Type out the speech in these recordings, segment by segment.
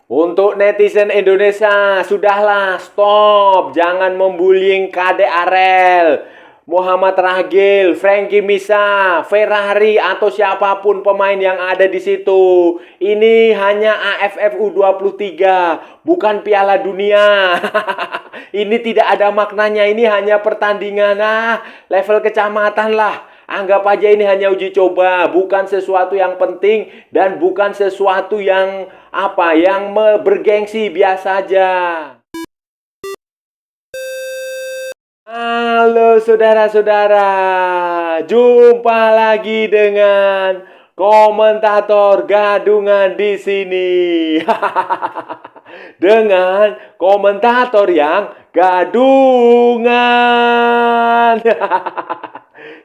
Untuk netizen Indonesia, sudahlah, stop. Jangan membullying Kade Arel, Muhammad Ragil, Frankie Misa, Ferrari atau siapapun pemain yang ada di situ. Ini hanya AFF U23, bukan Piala Dunia. Ini tidak ada maknanya, ini hanya pertandingan level kecamatan lah. Anggap aja ini hanya uji coba, bukan sesuatu yang penting dan bukan sesuatu yang bergengsi, biasa aja. Halo saudara-saudara, jumpa lagi dengan komentator gadungan di sini. Dengan komentator yang gadungan.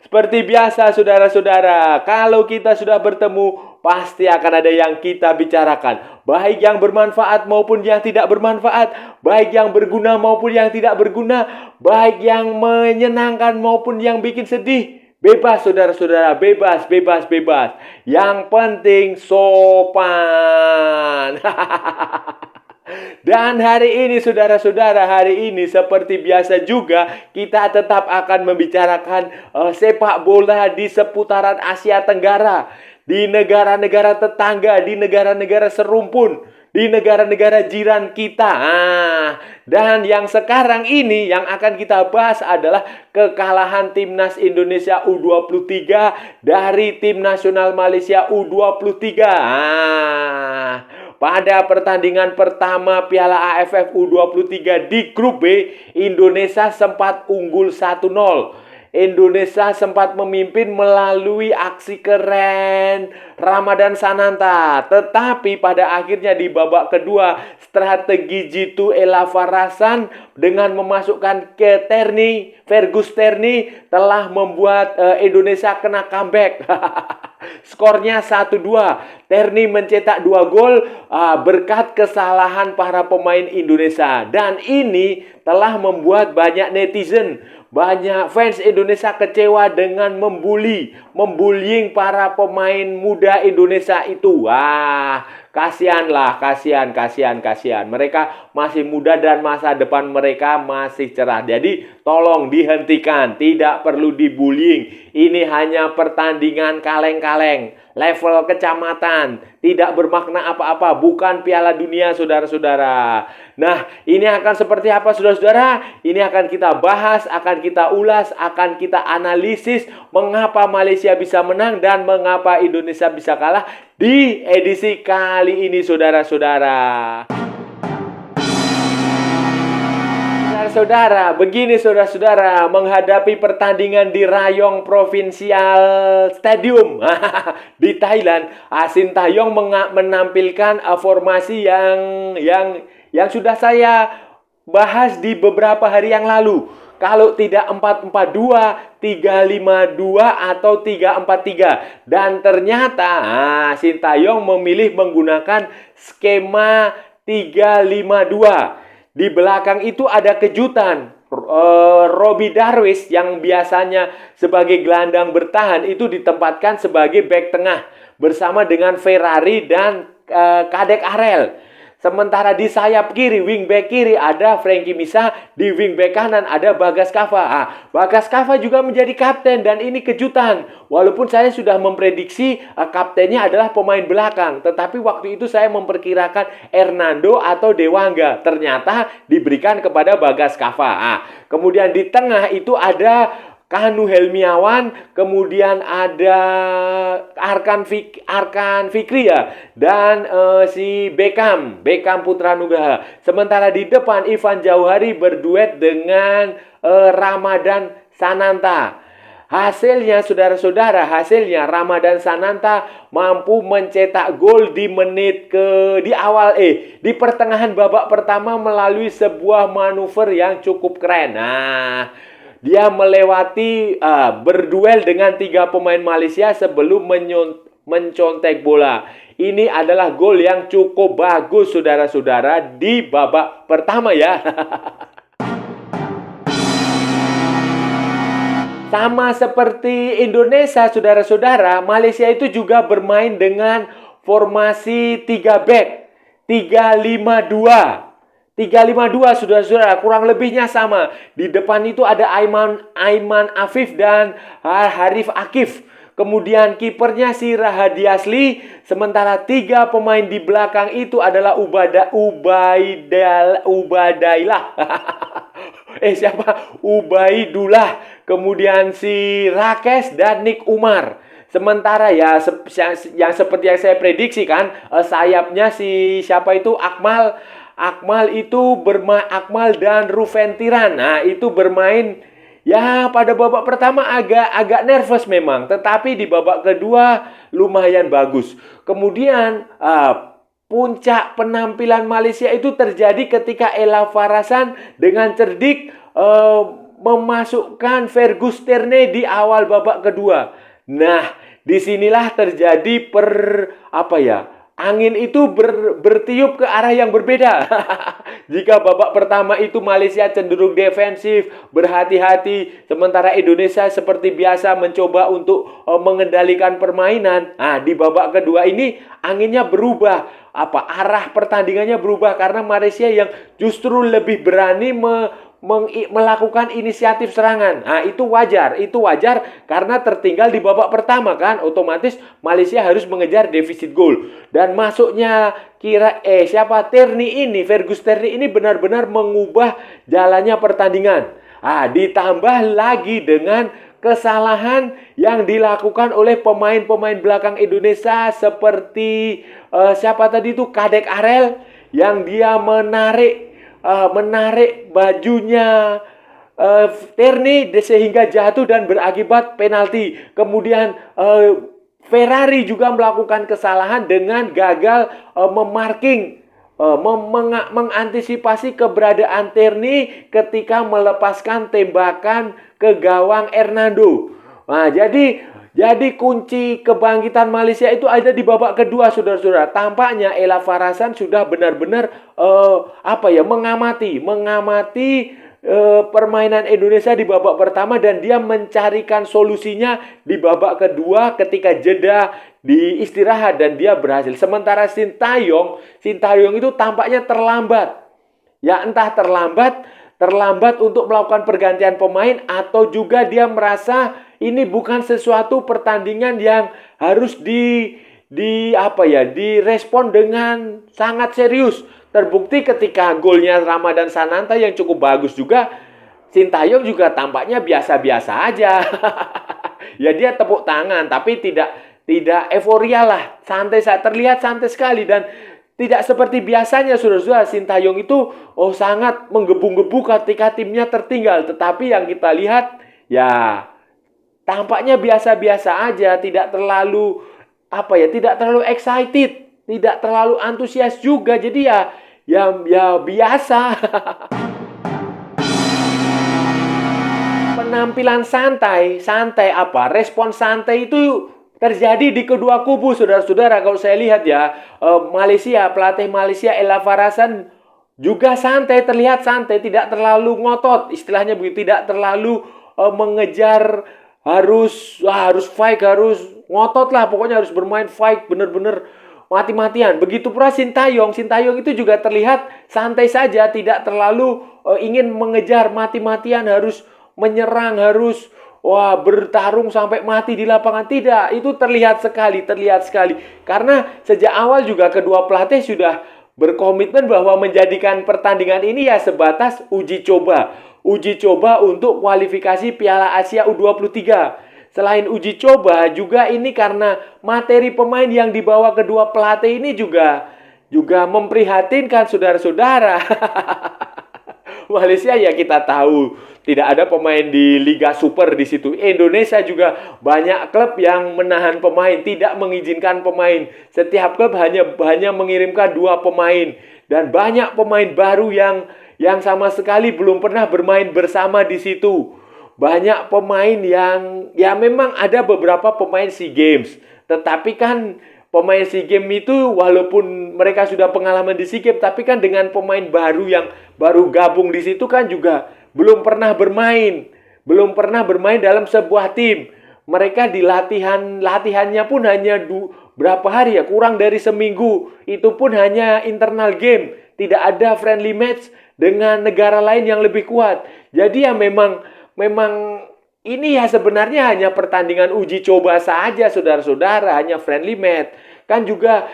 Seperti biasa saudara-saudara, kalau kita sudah bertemu, pasti akan ada yang kita bicarakan. Baik yang bermanfaat maupun yang tidak bermanfaat. Baik yang berguna maupun yang tidak berguna. Baik yang menyenangkan maupun yang bikin sedih. Bebas saudara-saudara, bebas, bebas, bebas. Yang penting sopan. Dan hari ini saudara-saudara, hari ini seperti biasa juga kita tetap akan membicarakan sepak bola di seputaran Asia Tenggara, di negara-negara tetangga, di negara-negara serumpun, di negara-negara jiran kita. Dan yang sekarang ini yang akan kita bahas adalah kekalahan timnas Indonesia U23 dari tim nasional Malaysia U23. Pada pertandingan pertama Piala AFF U23 di grup B, Indonesia sempat unggul 1-0. Indonesia sempat memimpin melalui aksi keren Ramadan Sananta. Tetapi pada akhirnya di babak kedua, strategi Jitu Elavarasan dengan memasukkan Fergus Terni telah membuat Indonesia kena comeback. Skornya 1-2. Terni mencetak 2 gol berkat kesalahan para pemain Indonesia. Dan ini telah membuat banyak netizen, banyak fans Indonesia kecewa dengan membullying para pemain muda Indonesia itu. Kasihanlah, kasihan. Mereka masih muda dan masa depan mereka masih cerah. Jadi tolong dihentikan, tidak perlu dibullying. Ini hanya pertandingan kaleng-kaleng, level kecamatan, tidak bermakna apa-apa, bukan Piala Dunia saudara-saudara. Nah, ini akan seperti apa saudara-saudara? Ini akan kita bahas, akan kita ulas, akan kita analisis mengapa Malaysia bisa menang dan mengapa Indonesia bisa kalah di edisi kali ini saudara-saudara. Saudara, begini saudara-saudara, menghadapi pertandingan di Rayong Provincial Stadium di Thailand, Sintayong menampilkan formasi yang sudah saya bahas di beberapa hari yang lalu. Kalau tidak 4-4-2, 3-5-2 atau 3-4-3. Dan ternyata Sintayong memilih menggunakan skema 3-5-2. Di belakang itu ada kejutan. Robbie Darwish yang biasanya sebagai gelandang bertahan itu ditempatkan sebagai bek tengah bersama dengan Ferrari dan Kadek Arel. Sementara di sayap kiri, wingback kiri ada Frankie Misa, di wingback kanan ada Bagas Kava. Bagas Kava juga menjadi kapten dan ini kejutan. Walaupun saya sudah memprediksi kaptennya adalah pemain belakang, tetapi waktu itu saya memperkirakan Hernando atau Dewangga. Ternyata diberikan kepada Bagas Kava. Kemudian di tengah itu ada Kanu Helmiawan, kemudian ada Arkan Fikri ya, dan si Beckham Putra Nugraha. Sementara di depan Ivan Jauhari berduet dengan Ramadan Sananta. Hasilnya saudara-saudara, Ramadan Sananta mampu mencetak gol di di pertengahan babak pertama melalui sebuah manuver yang cukup keren. Dia melewati berduel dengan 3 pemain Malaysia sebelum mencontek bola. Ini adalah gol yang cukup bagus saudara-saudara di babak pertama ya. Sama seperti Indonesia saudara-saudara, Malaysia itu juga bermain dengan formasi 3 back. 3-5-2. 3-5-2 saudara-saudara, kurang lebihnya sama. Di depan itu ada Aiman Afif dan Harif Akif. Kemudian kipernya si Rahadi Asli. Sementara 3 pemain di belakang itu adalah Ubadailah. Ubaidullah. Kemudian si Rakes dan Nick Umar. Sementara ya yang seperti yang saya prediksikan, sayapnya si siapa itu Akmal dan Ruven Tiran. Nah, itu bermain ya pada babak pertama agak nervous memang, tetapi di babak kedua lumayan bagus. Kemudian puncak penampilan Malaysia itu terjadi ketika Ella Farasan dengan cerdik memasukkan Fergus Terne di awal babak kedua. Nah, disinilah terjadi angin itu bertiup ke arah yang berbeda. Jika babak pertama itu Malaysia cenderung defensif, berhati-hati, sementara Indonesia seperti biasa mencoba untuk mengendalikan permainan. Nah, di babak kedua ini anginnya berubah. Arah pertandingannya berubah karena Malaysia yang justru lebih berani melakukan inisiatif serangan. Nah, itu wajar karena tertinggal di babak pertama kan, otomatis Malaysia harus mengejar defisit gol. Dan masuknya Fergus Terni ini benar-benar mengubah jalannya pertandingan. Ditambah lagi dengan kesalahan yang dilakukan oleh pemain-pemain belakang Indonesia seperti Kadek Arel yang dia menarik bajunya Terni sehingga jatuh dan berakibat penalti. Kemudian Ferrari juga melakukan kesalahan dengan gagal mengantisipasi keberadaan Terni ketika melepaskan tembakan ke gawang Hernando. Nah, jadi kunci kebangkitan Malaysia itu ada di babak kedua, saudara-saudara. Tampaknya Ella Farasan sudah benar-benar mengamati permainan Indonesia di babak pertama dan dia mencarikan solusinya di babak kedua ketika jeda di istirahat dan dia berhasil. Sementara Sintayong itu tampaknya terlambat. Ya, entah terlambat untuk melakukan pergantian pemain atau juga dia merasa ini bukan sesuatu pertandingan yang harus direspon dengan sangat serius. Terbukti ketika golnya Ramadan Sananta yang cukup bagus juga, Sintayong juga tampaknya biasa-biasa aja. Ya, dia tepuk tangan tapi tidak euforia lah, terlihat santai sekali dan tidak seperti biasanya saudara-saudara. Sintayong itu sangat menggebu-gebu ketika timnya tertinggal, tetapi yang kita lihat ya tampaknya biasa-biasa aja, tidak terlalu excited, tidak terlalu antusias juga. Jadi ya biasa. Penampilan respon santai itu terjadi di kedua kubu, saudara-saudara. Kalau saya lihat ya, pelatih Malaysia Ella Farasan juga terlihat santai, tidak terlalu ngotot, istilahnya begitu, tidak terlalu mengejar harus fight, harus ngotot lah, pokoknya harus bermain fight benar-benar mati-matian. Begitu pula Sintayong itu juga terlihat santai saja, tidak terlalu ingin mengejar mati-matian, harus menyerang, harus bertarung sampai mati di lapangan. Tidak, itu terlihat sekali. Karena sejak awal juga kedua pelatih sudah berkomitmen bahwa menjadikan pertandingan ini ya sebatas uji coba untuk kualifikasi Piala Asia U23. Selain uji coba juga ini karena materi pemain yang dibawa kedua pelatih ini juga memprihatinkan, saudara-saudara. Malaysia ya kita tahu tidak ada pemain di Liga Super di situ. Indonesia juga banyak klub yang menahan pemain, tidak mengizinkan pemain. Setiap klub hanya mengirimkan 2 pemain dan banyak pemain baru yang sama sekali belum pernah bermain bersama di situ. Banyak pemain yang ya memang ada beberapa pemain SEA Games, tetapi kan pemain SEA Games itu walaupun mereka sudah pengalaman di SEA Games, tapi kan dengan pemain baru yang baru gabung di situ kan juga belum pernah bermain dalam sebuah tim. Mereka di latihannya pun hanya berapa hari ya? Kurang dari seminggu. Itu pun hanya internal game. Tidak ada friendly match dengan negara lain yang lebih kuat. Jadi ya memang ini ya sebenarnya hanya pertandingan uji coba saja, saudara-saudara, hanya friendly match. Kan juga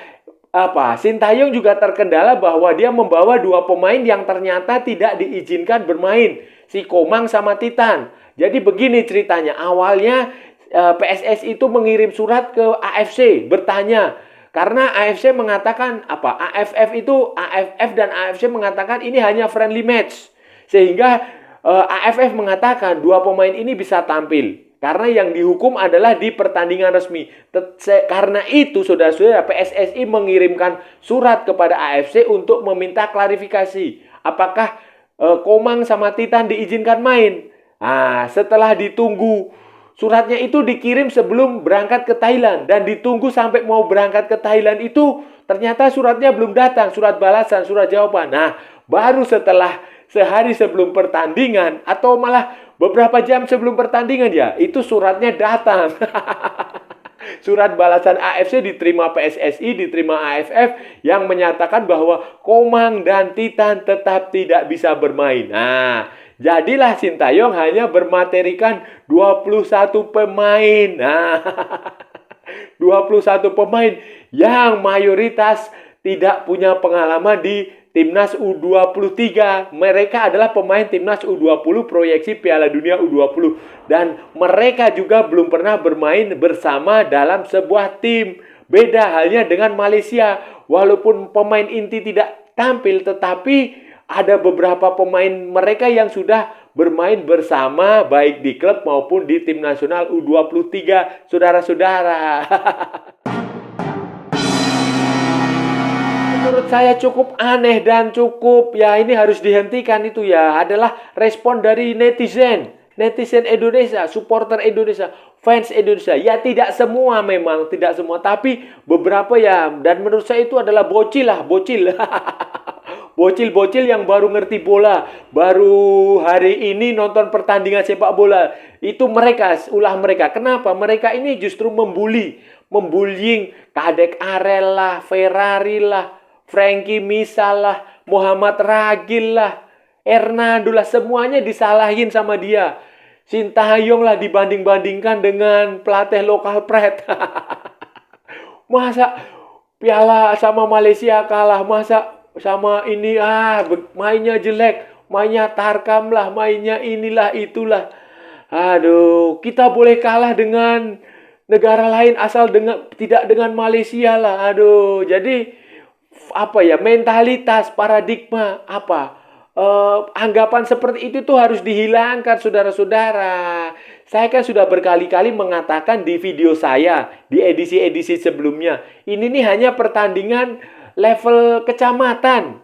Sintayong juga terkendala bahwa dia membawa dua pemain yang ternyata tidak diizinkan bermain, si Komang sama Titan. Jadi begini ceritanya, awalnya PSSI itu mengirim surat ke AFC bertanya, karena AFC mengatakan AFF dan AFC mengatakan ini hanya friendly match, sehingga AFF mengatakan dua pemain ini bisa tampil. Karena yang dihukum adalah di pertandingan resmi. Karena itu, saudara-saudara, PSSI mengirimkan surat kepada AFC untuk meminta klarifikasi. Apakah Komang sama Titan diizinkan main? Nah, setelah ditunggu, suratnya itu dikirim sebelum berangkat ke Thailand. Dan ditunggu sampai mau berangkat ke Thailand itu, ternyata suratnya belum datang. Surat balasan, surat jawaban. Nah, baru setelah sehari sebelum pertandingan atau malah beberapa jam sebelum pertandingan ya, itu suratnya datang. Surat balasan AFC diterima PSSI, diterima AFF yang menyatakan bahwa Komang dan Titan tetap tidak bisa bermain. Nah, jadilah Sintayong hanya bermaterikan 21 pemain. Nah, 21 pemain yang mayoritas tidak punya pengalaman di Timnas U23. Mereka adalah pemain Timnas U20 proyeksi Piala Dunia U20. Dan mereka juga belum pernah bermain bersama dalam sebuah tim. Beda halnya dengan Malaysia. Walaupun pemain inti tidak tampil, tetapi ada beberapa pemain mereka yang sudah bermain bersama baik di klub maupun di tim nasional U23, saudara-saudara. Menurut saya cukup aneh dan cukup ya ini harus dihentikan itu ya, adalah respon dari netizen Indonesia, supporter Indonesia, fans Indonesia. Ya tidak semua, memang tidak semua, tapi beberapa ya, dan menurut saya itu adalah bocil. Bocil-bocil yang baru ngerti bola, baru hari ini nonton pertandingan sepak bola. Itu ulah mereka. Kenapa? Mereka ini justru membullying Kadek Arel lah, Ferrari lah, Frankie Misal lah, Muhammad Ragil lah, Hernando lah, semuanya disalahin sama dia. Sintayong lah dibanding-bandingkan dengan pelatih lokal Pret. Masa piala sama Malaysia kalah, masa sama ini mainnya jelek, mainnya tarkam lah, mainnya inilah itulah. Aduh, kita boleh kalah dengan negara lain asal tidak dengan Malaysia lah. Aduh, jadi mentalitas, paradigma anggapan seperti itu tuh harus dihilangkan, saudara-saudara. Saya kan sudah berkali-kali mengatakan di video saya di edisi-edisi sebelumnya, ini nih hanya pertandingan level kecamatan,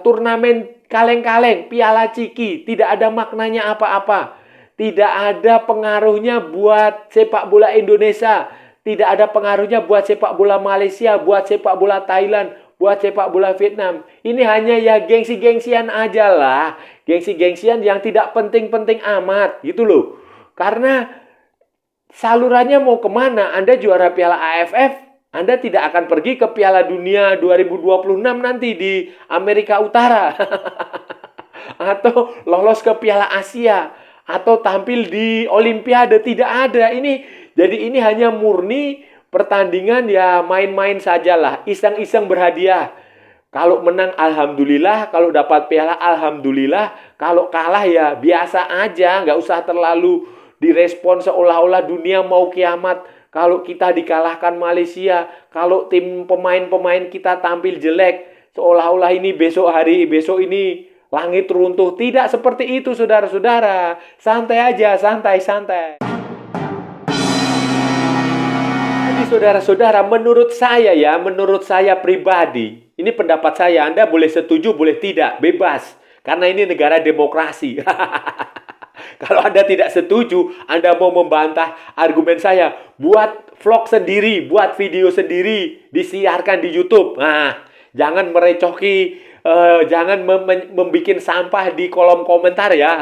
turnamen kaleng-kaleng, piala ciki, tidak ada maknanya apa-apa, tidak ada pengaruhnya buat sepak bola Indonesia, tidak ada pengaruhnya buat sepak bola Malaysia, buat sepak bola Thailand, buat sepak bola Vietnam. Ini hanya ya gengsi-gengsian aja lah. Gengsi-gengsian yang tidak penting-penting amat gitu loh. Karena salurannya mau kemana? Anda juara Piala AFF, Anda tidak akan pergi ke Piala Dunia 2026 nanti di Amerika Utara. Atau lolos ke Piala Asia. Atau tampil di Olimpiade. Tidak ada. Jadi ini hanya murni pertandingan ya main-main sajalah, iseng-iseng berhadiah. Kalau menang alhamdulillah, kalau dapat piala alhamdulillah, kalau kalah ya biasa aja, nggak usah terlalu direspon seolah-olah dunia mau kiamat. Kalau kita dikalahkan Malaysia, kalau tim pemain-pemain kita tampil jelek, seolah-olah ini besok ini langit runtuh. Tidak seperti itu, saudara-saudara. Santai aja, santai. Saudara-saudara, menurut saya pribadi, ini pendapat saya, Anda boleh setuju, boleh tidak, bebas. Karena ini negara demokrasi. Kalau Anda tidak setuju, Anda mau membantah argumen saya, buat vlog sendiri, buat video sendiri, disiarkan di YouTube. Nah, jangan merecoki, jangan membuat sampah di kolom komentar ya.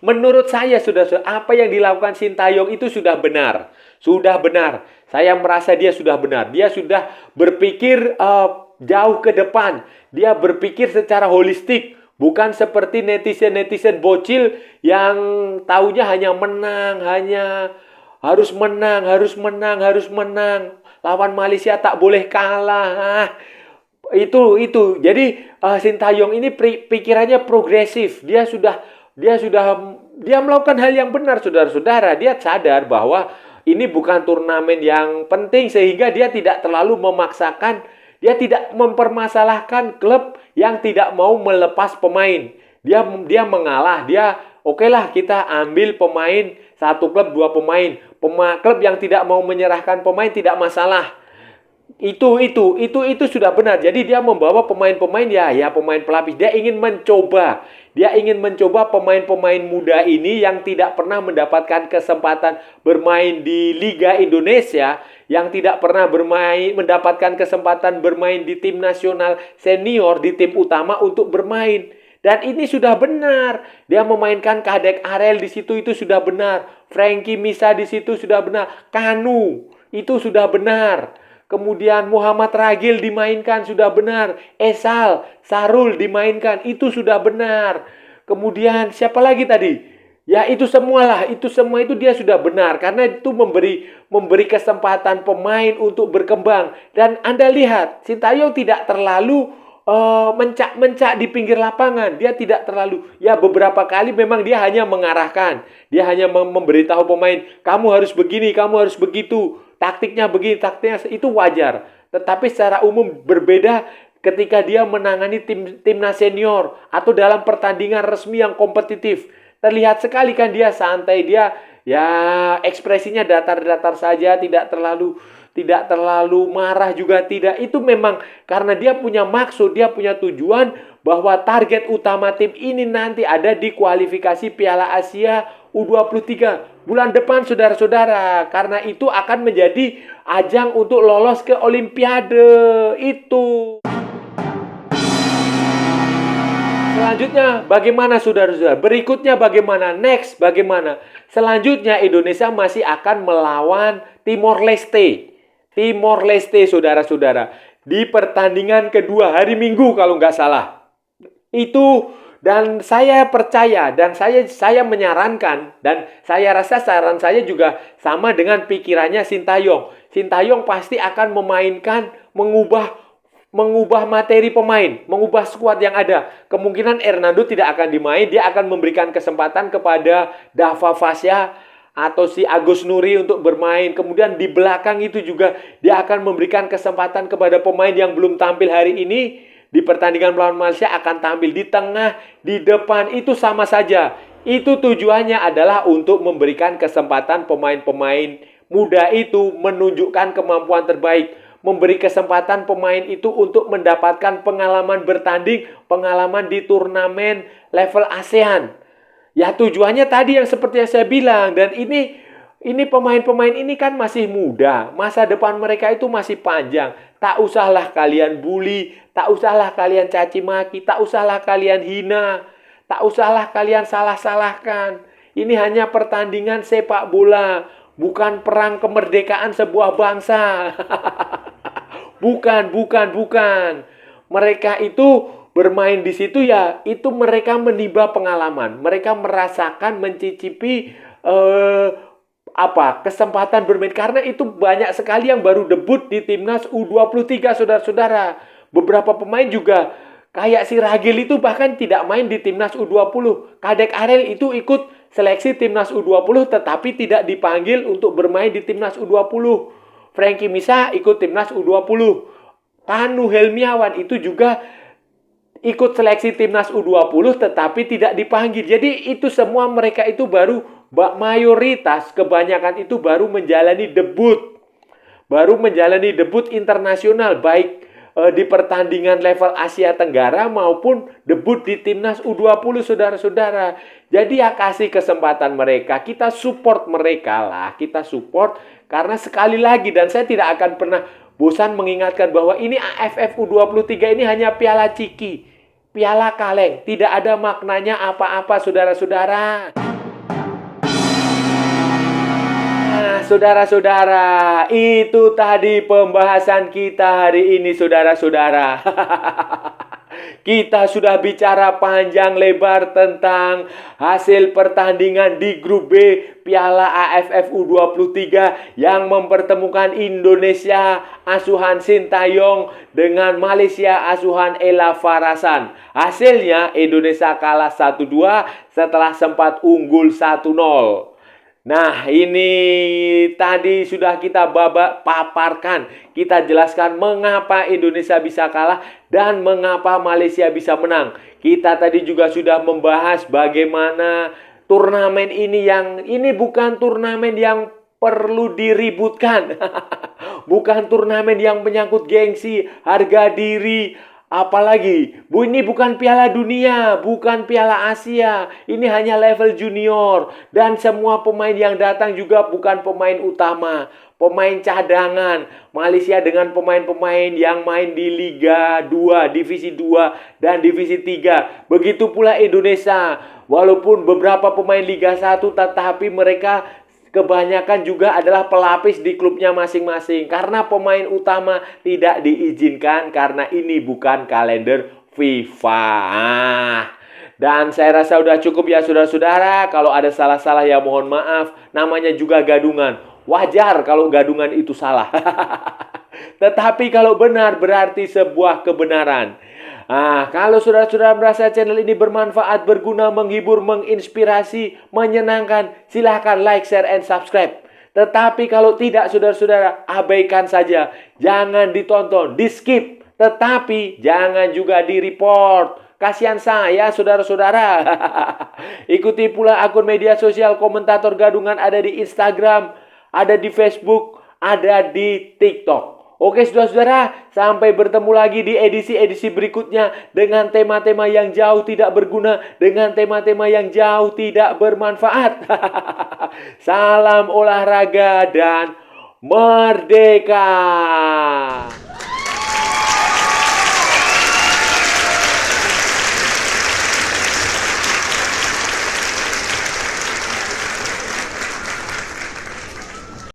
Menurut saya, apa yang dilakukan Sintayong itu sudah benar. Saya merasa dia sudah benar. Dia sudah berpikir jauh ke depan. Dia berpikir secara holistik. Bukan seperti netizen-netizen bocil yang taunya hanya menang, hanya harus menang, harus menang, harus menang. Lawan Malaysia tak boleh kalah. Itu. Jadi Sintayong ini pikirannya progresif. Dia melakukan hal yang benar, saudara-saudara. Dia sadar bahwa ini bukan turnamen yang penting sehingga dia tidak terlalu memaksakan, dia tidak mempermasalahkan klub yang tidak mau melepas pemain. Dia mengalah, oke lah kita ambil pemain satu klub dua pemain. Klub yang tidak mau menyerahkan pemain tidak masalah. Itu sudah benar. Jadi dia membawa pemain-pemain ya pemain pelapis. Dia ingin mencoba pemain-pemain muda ini yang tidak pernah mendapatkan kesempatan bermain di Liga Indonesia, yang tidak pernah mendapatkan kesempatan bermain di tim nasional senior, di tim utama untuk bermain. Dan ini sudah benar. Dia memainkan Kadek Arel di situ, itu sudah benar. Frankie Misa di situ sudah benar. Kanu itu sudah benar. Kemudian Muhammad Ragil dimainkan, sudah benar. Esal, Sarul dimainkan, itu sudah benar. Kemudian siapa lagi tadi? Ya itu semualah, itu semua itu dia sudah benar. Karena itu memberi kesempatan pemain untuk berkembang. Dan Anda lihat, Sintayong tidak terlalu mencak-mencak di pinggir lapangan. Dia tidak terlalu, ya beberapa kali memang dia hanya mengarahkan. Dia hanya memberitahu pemain, kamu harus begini, kamu harus begitu. Taktiknya begini, taktiknya itu wajar. Tetapi secara umum berbeda ketika dia menangani timnas senior atau dalam pertandingan resmi yang kompetitif. Terlihat sekali kan dia santai, dia ya ekspresinya datar-datar saja, tidak terlalu marah juga tidak. Itu memang karena dia punya maksud, dia punya tujuan bahwa target utama tim ini nanti ada di kualifikasi Piala Asia U23 bulan depan, saudara-saudara. Karena itu akan menjadi ajang untuk lolos ke Olimpiade. Itu. Selanjutnya bagaimana, saudara-saudara? Berikutnya bagaimana? Next bagaimana? Selanjutnya Indonesia masih akan melawan Timor Leste. Timor Leste, saudara-saudara. Di pertandingan kedua hari Minggu kalau nggak salah. Itu. Dan saya percaya dan saya menyarankan, dan saya rasa saran saya juga sama dengan pikirannya Sintayong. Sintayong pasti akan mengubah materi pemain, mengubah skuad yang ada. Kemungkinan Hernando tidak akan dimain, dia akan memberikan kesempatan kepada Dava Fasya atau si Agus Nuri untuk bermain. Kemudian di belakang itu juga dia akan memberikan kesempatan kepada pemain yang belum tampil hari ini. Di pertandingan melawan Malaysia akan tampil di tengah, di depan, itu sama saja. Itu tujuannya adalah untuk memberikan kesempatan pemain-pemain muda itu menunjukkan kemampuan terbaik. Memberi kesempatan pemain itu untuk mendapatkan pengalaman bertanding, pengalaman di turnamen level ASEAN. Ya tujuannya tadi yang seperti yang saya bilang. Dan ini pemain-pemain ini kan masih muda. Masa depan mereka itu masih panjang. Tak usahlah kalian bully, tak usahlah kalian caci maki, tak usahlah kalian hina, tak usahlah kalian salah-salahkan. Ini hanya pertandingan sepak bola, bukan perang kemerdekaan sebuah bangsa. Bukan. Mereka itu bermain di situ ya, itu mereka menimba pengalaman. Mereka merasakan, mencicipi kesempatan bermain. Karena itu banyak sekali yang baru debut di timnas U23, saudara-saudara. Beberapa pemain juga kayak si Ragil itu bahkan tidak main di timnas U20. Kadek Arel itu ikut seleksi timnas U20 tetapi tidak dipanggil untuk bermain di timnas U20. Frankie Misa ikut timnas U20. Kanu Helmiawan itu juga ikut seleksi timnas U20 tetapi tidak dipanggil. Jadi itu semua mereka itu baru mayoritas, kebanyakan itu baru menjalani debut. Baru menjalani debut internasional baik di pertandingan level Asia Tenggara maupun debut di timnas U20, saudara-saudara. Jadi ya kasih kesempatan mereka, kita support mereka lah, kita support karena sekali lagi dan saya tidak akan pernah bosan mengingatkan bahwa ini AFF U23 ini hanya piala ciki, piala kaleng, tidak ada maknanya apa-apa, saudara-saudara. Nah, saudara-saudara, itu tadi pembahasan kita hari ini, saudara-saudara. Kita sudah bicara panjang lebar tentang hasil pertandingan di grup B Piala AFF U23 yang mempertemukan Indonesia asuhan Sintayong dengan Malaysia asuhan Ella Farasan. Hasilnya Indonesia kalah 1-2 setelah sempat unggul 1-0. Nah, ini tadi sudah kita paparkan, kita jelaskan mengapa Indonesia bisa kalah dan mengapa Malaysia bisa menang. Kita tadi juga sudah membahas bagaimana turnamen ini bukan turnamen yang perlu diributkan. Bukan turnamen yang menyangkut gengsi, harga diri. Apalagi, ini bukan Piala Dunia, bukan Piala Asia. Ini hanya level junior. Dan semua pemain yang datang juga bukan pemain utama, pemain cadangan. Malaysia dengan pemain-pemain yang main di Liga 2, Divisi 2, dan Divisi 3. Begitu pula Indonesia. Walaupun beberapa pemain Liga 1, tetapi mereka kebanyakan juga adalah pelapis di klubnya masing-masing. Karena pemain utama tidak diizinkan karena ini bukan kalender FIFA. Dan saya rasa udah cukup ya saudara-saudara. Kalau ada salah-salah ya mohon maaf. Namanya juga gadungan. Wajar kalau gadungan itu salah. Tetapi kalau benar berarti sebuah kebenaran. Kalau saudara-saudara merasa channel ini bermanfaat, berguna, menghibur, menginspirasi, menyenangkan, silahkan like, share, and subscribe. Tetapi kalau tidak saudara-saudara, abaikan saja. Jangan ditonton, di skip. Tetapi jangan juga di report. Kasihan saya saudara-saudara. Ikuti pula akun media sosial Komentator Gadungan, ada di Instagram, ada di Facebook, ada di TikTok. Oke saudara-saudara, sampai bertemu lagi di edisi-edisi berikutnya dengan tema-tema yang jauh tidak berguna, dengan tema-tema yang jauh tidak bermanfaat. Salam olahraga dan merdeka!